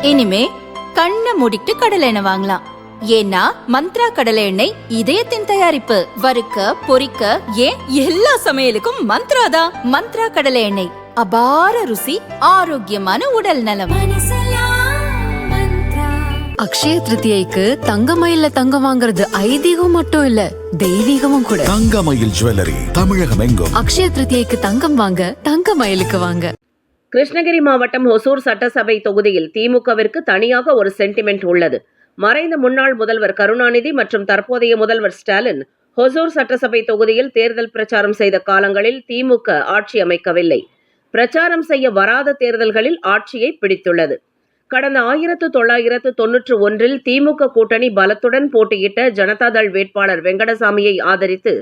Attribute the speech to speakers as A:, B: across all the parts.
A: இனிமே கண்ணை மூடிட்டு கடலை எண்ணெய் வாங்கலாம். ஏன்னா மந்த்ரா கடலை எண்ணெய் இதயத்தின் தயாரிப்பு. வறுக்க பொரிக்க ஏன் எல்லா சமையலுக்கும் மந்த்ரா தான். மந்த்ரா கடலை எண்ணெய், அபார ருசி, ஆரோக்கியமான உடல் நலம்.
B: அக்ஷய திருத்தியைக்கு தங்கமயில்ல தங்கம் வாங்குறது ஐதீகம் மட்டும் இல்ல, தெய்வீகமும் கூட.
C: தங்கமயில் ஜுவல்லரி தமிழகம் எங்கும்.
B: அக்ஷய திருத்தியைக்கு தங்கம் வாங்க தங்கமயிலுக்கு வாங்க.
D: கிருஷ்ணகிரி மாவட்டம் ஒசூர் சட்டசபை தொகுதியில் திமுகவிற்கு தனியாக ஒரு சென்டிமெண்ட் உள்ளது. மறைந்த முன்னாள் முதல்வர் கருணாநிதி மற்றும் தற்போதைய முதல்வர் ஸ்டாலின் ஒசூர் சட்டசபை தொகுதியில் தேர்தல் பிரச்சாரம் செய்த காலங்களில் திமுக ஆட்சி அமைக்கவில்லை. பிரச்சாரம் செய்ய வராத தேர்தல்களில் ஆட்சியை பிடித்துள்ளது. கடந்த 1991 திமுக கூட்டணி பலத்துடன் போட்டியிட்ட ஜனதாதள் வேட்பாளர் வெங்கடசாமியை ஆதரித்து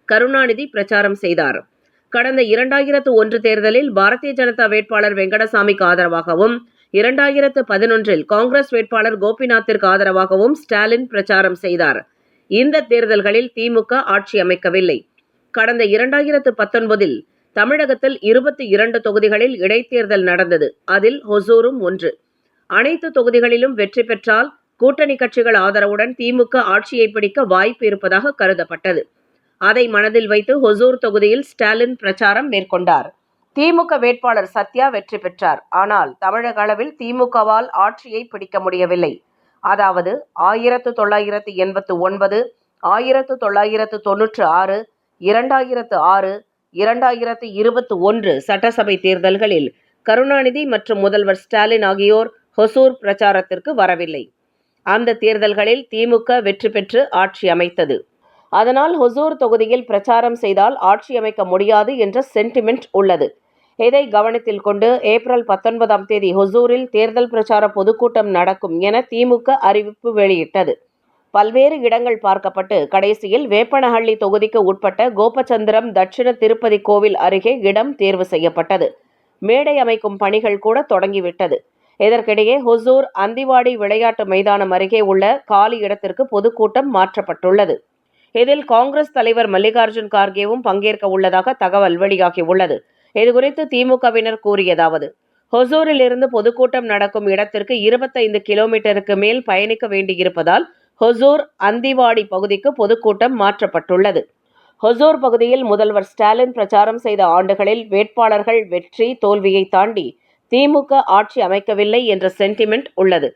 D: கருணாநிதி பிரச்சாரம் செய்தார். கடந்த 2001 தேர்தலில் பாரதிய ஜனதா வேட்பாளர் வெங்கடசாமிக்கு ஆதரவாகவும் 2011 காங்கிரஸ் வேட்பாளர் கோபிநாத்திற்கு ஆதரவாகவும் ஸ்டாலின் பிரச்சாரம் செய்தார். இந்த தேர்தல்களில் திமுக ஆட்சி அமைக்கவில்லை. கடந்த 2019 தமிழகத்தில் 22 தொகுதிகளில் இடைத்தேர்தல் நடந்தது. அதில் ஒசூரும் ஒன்று. அனைத்து தொகுதிகளிலும் வெற்றி பெற்றால் கூட்டணி கட்சிகள் ஆதரவுடன் திமுக ஆட்சியை பிடிக்க வாய்ப்பு இருப்பதாக கருதப்பட்டது. அதை மனதில் வைத்து ஒசூர் தொகுதியில் ஸ்டாலின் பிரச்சாரம் மேற்கொண்டார். திமுக வேட்பாளர் சத்யா வெற்றி பெற்றார். ஆனால் தமிழக அளவில் திமுகவால் ஆட்சியை பிடிக்க முடியவில்லை. அதாவது 1989, 1996, 2006, 2021 சட்டசபை தேர்தல்களில் கருணாநிதி மற்றும் முதல்வர் ஸ்டாலின் ஆகியோர் ஒசூர் பிரச்சாரத்திற்கு வரவில்லை. அந்த தேர்தல்களில் திமுக வெற்றி பெற்று ஆட்சி அமைத்தது. அதனால் ஒசூர் தொகுதியில் பிரச்சாரம் செய்தால் ஆட்சி அமைக்க முடியாது என்ற சென்டிமெண்ட் உள்ளது. இதை கவனத்தில் கொண்டு ஏப்ரல் 19 ஒசூரில் தேர்தல் பிரச்சார பொதுக்கூட்டம் நடக்கும் என திமுக அறிவிப்பு வெளியிட்டது. பல்வேறு இடங்கள் பார்க்கப்பட்டு கடைசியில் வேப்பனஹள்ளி தொகுதிக்கு உட்பட்ட கோபச்சந்திரம் தட்சிண திருப்பதி கோவில் அருகே இடம் தேர்வு செய்யப்பட்டது. மேடை அமைக்கும் பணிகள் கூட தொடங்கிவிட்டது. இதற்கிடையே ஒசூர் அந்திவாடி விளையாட்டு மைதானம் அருகே உள்ள காலி இடத்திற்கு பொதுக்கூட்டம் மாற்றப்பட்டுள்ளது. இதில் காங்கிரஸ் தலைவர் மல்லிகார்ஜுன் கார்கேவும் பங்கேற்க உள்ளதாக தகவல் வெளியாகியுள்ளது. இதுகுறித்து திமுகவினர் கூறியதாவது: ஒசூரில் இருந்து பொதுக்கூட்டம் நடக்கும் இடத்திற்கு 25 கிலோமீட்டருக்கு மேல் பயணிக்க வேண்டியிருப்பதால் ஒசூர் அந்திவாடி பகுதிக்கு பொதுக்கூட்டம் மாற்றப்பட்டுள்ளது. ஒசூர் பகுதியில் முதல்வர் ஸ்டாலின் பிரச்சாரம் செய்த ஆண்டுகளில் வேட்பாளர்கள் வெற்றி தோல்வியை தாண்டி திமுக ஆட்சி அமைக்கவில்லை என்ற சென்டிமெண்ட் உள்ளது.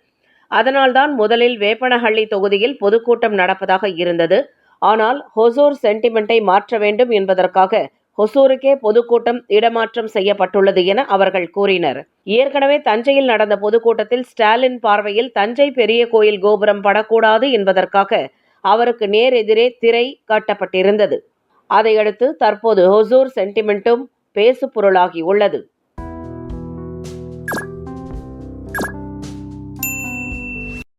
D: அதனால்தான் முதலில் வேப்பனஹள்ளி தொகுதியில் பொதுக்கூட்டம் நடப்பதாக இருந்தது. ஆனால் ஒசூர் சென்டிமெண்ட்டை மாற்ற வேண்டும் என்பதற்காக ஒசூருக்கே பொதுக்கூட்டம் இடமாற்றம் செய்யப்பட்டுள்ளது என அவர்கள் கூறினர். ஏற்கனவே தஞ்சையில் நடந்த பொதுக்கூட்டத்தில் ஸ்டாலின் பார்வையில் தஞ்சை பெரிய கோயில் கோபுரம் படக்கூடாது என்பதற்காக அவருக்கு நேர் எதிரே திரை காட்டப்பட்டிருந்தது. அதையடுத்து தற்போது ஒசூர் சென்டிமெண்ட்டும் பேசு பொருளாகி உள்ளது.